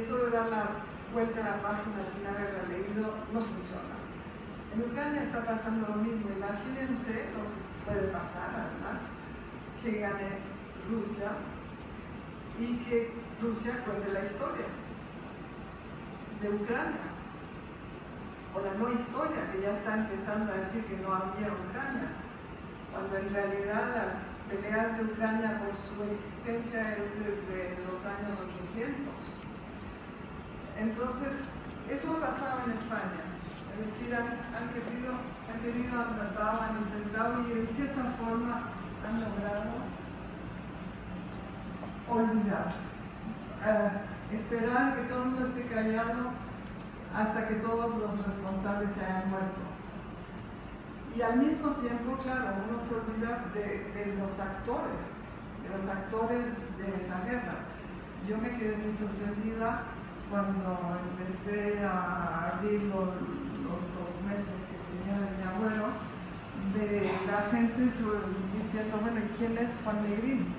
eso de dar la vuelta a la página sin haberla leído no funciona. En Ucrania está pasando lo mismo. Imagínense lo que puede pasar, además, que gane Rusia y que Rusia cuente la historia de Ucrania, o la no historia, que ya está empezando a decir que no había Ucrania, cuando en realidad las peleas de Ucrania por su existencia es desde los años 800. Entonces, eso ha pasado en España. Es decir, han querido, han tratado, han intentado y en cierta forma han logrado olvidar. Esperar que todo el mundo esté callado hasta que todos los responsables se hayan muerto. Y al mismo tiempo, claro, uno se olvida de los actores de esa guerra. Yo me quedé muy sorprendida cuando empecé a abrir los documentos que tenía de mi abuelo, de la gente diciendo, bueno, ¿y quién es Juan Negrín?